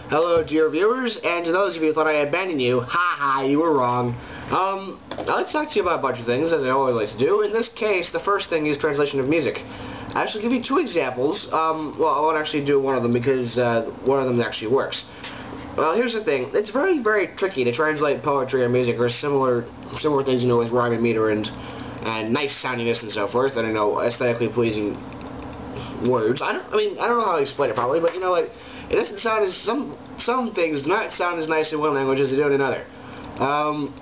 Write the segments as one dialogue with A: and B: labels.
A: Hello, dear viewers, and to those of you who thought I abandoned you, haha, you were wrong. I'd like to talk to you about a bunch of things, as I always like to do. In this case, the first thing is translation of music. I actually give you two examples. Well, I won't actually do one of them because one of them actually works. Well, here's the thing. It's very, very tricky to translate poetry or music or similar things, with rhyme and meter and nice soundiness and so forth, and, aesthetically pleasing words. I don't know how to explain it properly, but, it doesn't sound as, some things do not sound as nice in one language as they do in another. I'm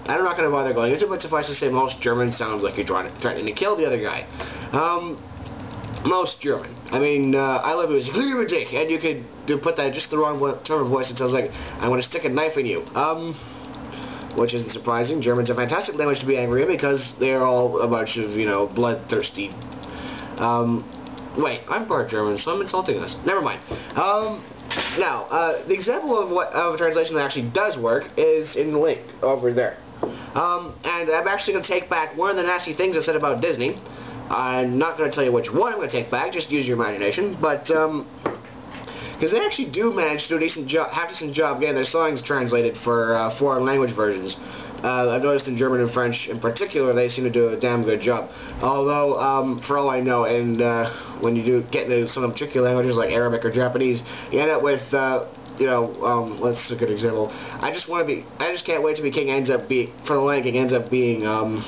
A: not going to bother going into it, but suffice to say, most German sounds like you're threatening to kill the other guy. Most German. I love music, and you could put that just the wrong tone of voice. It sounds like I'm going to stick a knife in you. Which isn't surprising. German's a fantastic language to be angry in because they're all a bunch of, bloodthirsty. Wait, I'm part German, so I'm insulting us. Never mind. Now, the example of a translation that actually does work is in the link over there. And I'm actually going to take back one of the nasty things I said about Disney. I'm not going to tell you which one I'm going to take back, just use your imagination, but, because they actually do manage to do a half-decent job getting their songs translated for foreign language versions. I've noticed in German and French in particular, they seem to do a damn good job. Although, for all I know, and when you do get into some particular languages like Arabic or Japanese, you end up with, let's a good example. I just can't wait to be king ends up being, for the Lion King ends up being, why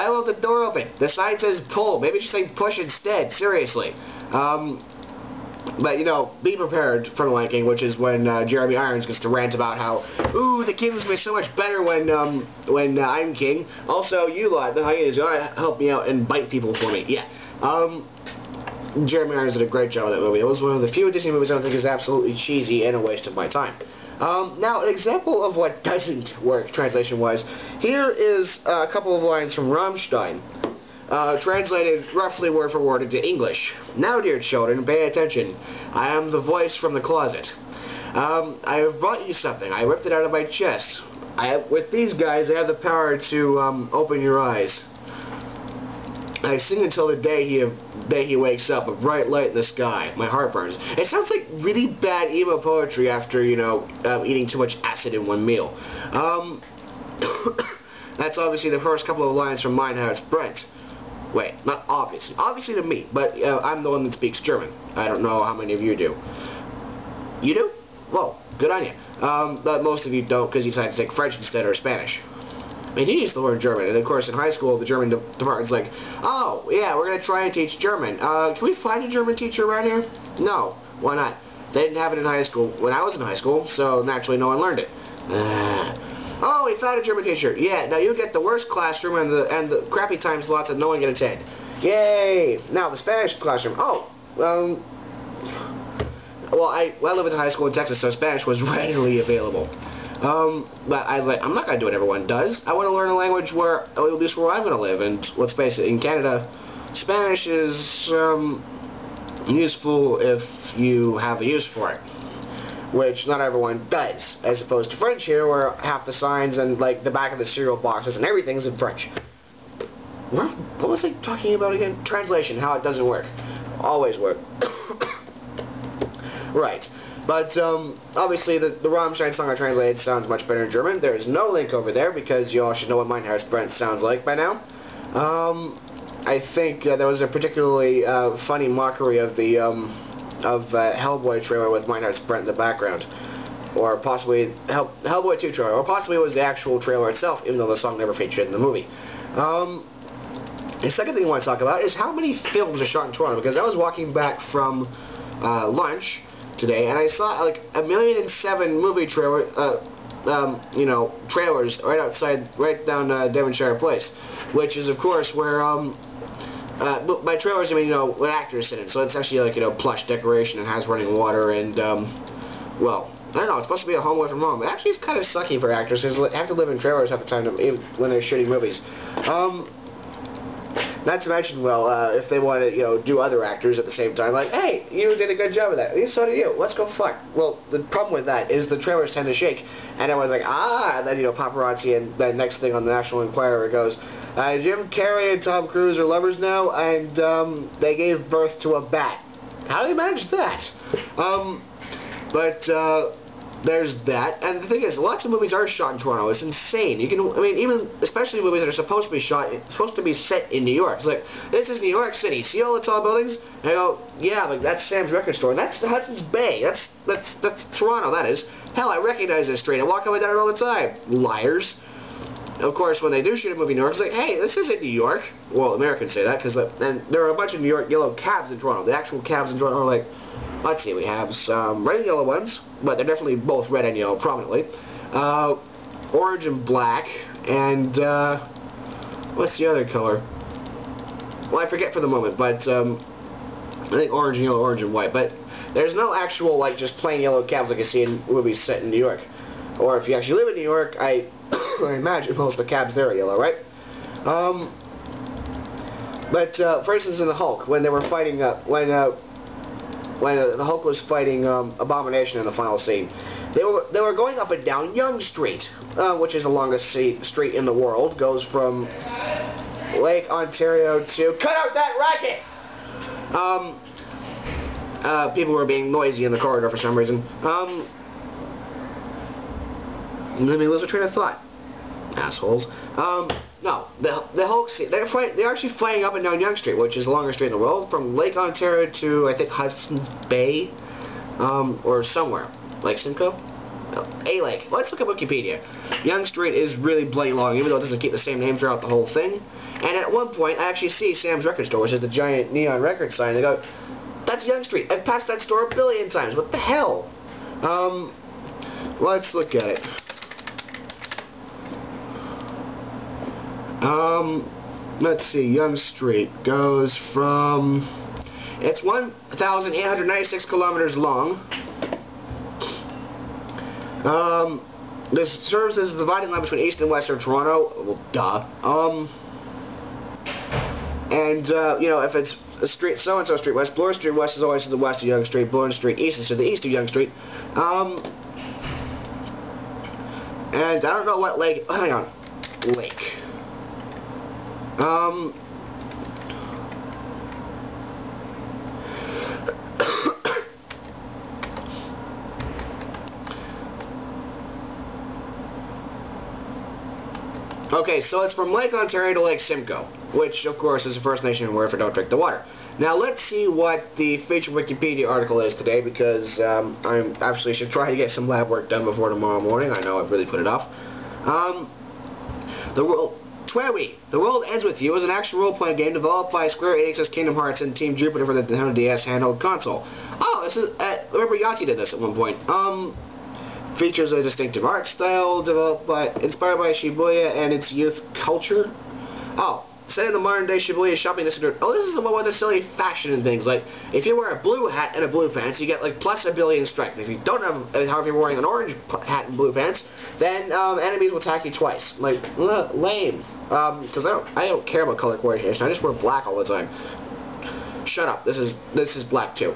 A: won't the door open? The sign says pull. Maybe just say push instead. Seriously. But, be prepared for the Lion King, which is when Jeremy Irons gets to rant about how, ooh, the kingdom's be so much better when I'm king. Also, you lot, the hyenas, you ought to help me out and bite people for me. Yeah. Jeremy Irons did a great job with that movie. It was one of the few Disney movies I don't think is absolutely cheesy and a waste of my time. Now, an example of what doesn't work, translation-wise, here is a couple of lines from Rammstein. Translated roughly word for word into English. Now, dear children, pay attention. I am the voice from the closet. I have brought you something. I ripped it out of my chest. With these guys, I have the power to open your eyes. I sing until the day he wakes up, a bright light in the sky. My heart burns. It sounds like really bad emo poetry after, eating too much acid in one meal. That's obviously the first couple of lines from Mein Herz Brennt. Wait, not obviously. Obviously to me, but I'm the one that speaks German. I don't know how many of you do. You do? Well, good on you. But most of you don't because you decide to take French instead or Spanish. He used to learn German, and of course in high school the German department's like, oh, yeah, we're going to try and teach German. Can we find a German teacher around here? No, why not? They didn't have it in high school when I was in high school, so naturally no one learned it. Oh, we found a German teacher. Yeah, now you get the worst classroom and the crappy time slots that no one can attend. Yay! Now the Spanish classroom. Oh, well, I live in high school in Texas, so Spanish was readily available. But I was like, I'm not going to do what everyone does. I want to learn a language where, at least where I'm going to live. And let's face it, in Canada, Spanish is useful if you have a use for it, which not everyone does, as opposed to French here, where half the signs and like the back of the cereal boxes and everything's in French. What was I talking about again? Translation, how it doesn't work. Always work. Right. But, obviously, the Rammstein song I translated sounds much better in German. There is no link over there, because you all should know what Mein Herz Brennt sounds like by now. I think there was a particularly funny mockery of the Hellboy trailer with Mein Herz Brennt in the background. Or possibly Hellboy 2 trailer. Or possibly it was the actual trailer itself, even though the song never featured in the movie. The second thing I want to talk about is how many films are shot in Toronto, because I was walking back from lunch today, and I saw like 1,000,007 movie trailers right down Devonshire Place, which is of course where by trailers I mean when actors sit in. So it's actually like plush decoration and has running water and well, I don't know. It's supposed to be a home away from home, but actually it's kind of sucky for actors because they have to live in trailers half the time when they're shooting movies. Not to mention, well, if they want to, do other actors at the same time, like, hey, you did a good job of that. So did you. Let's go fuck. Well, the problem with that is the trailers tend to shake, and everyone's like, ah, and then, paparazzi, and the next thing on the National Enquirer goes, Jim Carrey and Tom Cruise are lovers now, and they gave birth to a bat. How do they manage that? There's that, and the thing is, lots of movies are shot in Toronto. It's insane. Even especially movies that are supposed to be set in New York. It's like, this is New York City. See all the tall buildings? And I go, yeah, but that's Sam's record store. And that's Hudson's Bay. That's Toronto. That is. Hell, I recognize this street. I walk up and down it all the time. Liars. Of course, when they do shoot a movie in New York, it's like, hey, this isn't New York. Well, Americans say that because and there are a bunch of New York yellow cabs in Toronto. The actual cabs in Toronto are like, let's see, we have some red and yellow ones, but they're definitely both red and yellow prominently. Orange and black, and what's the other color? Well, I forget for the moment, but I think orange and yellow, orange and white. But there's no actual, like, just plain yellow cabs like you see in movies set in New York. Or if you actually live in New York, I imagine most of the cabs there are yellow, right? For instance, in the Hulk, when they were fighting, when the Hulk was fighting Abomination in the final scene, they were going up and down Yonge Street, which is the longest street in the world. Goes from Lake Ontario to cut out that racket. People were being noisy in the corridor for some reason. Let me lose a train of thought, assholes. No, the Hulk scene, they're actually flying up and down Yonge Street, which is the longest street in the world, from Lake Ontario to, I think, Hudson's Bay, or somewhere. Lake Simcoe? No, a lake. Let's look at Wikipedia. Yonge Street is really bloody long, even though it doesn't keep the same name throughout the whole thing. And at one point, I actually see Sam's Record Store, which is the giant neon record sign. They go, that's Yonge Street. I've passed that store a billion times. What the hell? Let's look at it. Let's see, Yonge Street goes from, it's 1,896 kilometers long. This serves as the dividing line between east and west of Toronto. Well, duh. You know, if it's a street, so-and-so street west, Bloor Street west is always to the west of Yonge Street, Bloor Street east is to the east of Yonge Street. And I don't know what lake, hang on, lake. Okay, so it's from Lake Ontario to Lake Simcoe, which, of course, is a First Nation word for don't drink the water. Now, let's see what the featured Wikipedia article is today, because I actually should try to get some lab work done before tomorrow morning. I know I've really put it off. The World Ends With You is an action role-playing game developed by Square Enix's Kingdom Hearts and Team Jupiter for the Nintendo DS handheld console. Oh, this is, remember Yahtzee did this at one point. Features a distinctive art style inspired by Shibuya and its youth culture. Oh, set in the modern-day Shibuya shopping district. Oh, this is the one with the silly fashion and things. Like, if you wear a blue hat and a blue pants, you get, like, plus +1 billion strength. If you don't have, however, you're wearing an orange hat and blue pants, then enemies will attack you twice. Like, lame. Because I don't care about color coordination. I just wear black all the time. Shut up. This is black too.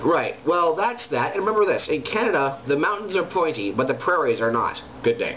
A: Right. Well, that's that. And remember this: in Canada, the mountains are pointy, but the prairies are not. Good day.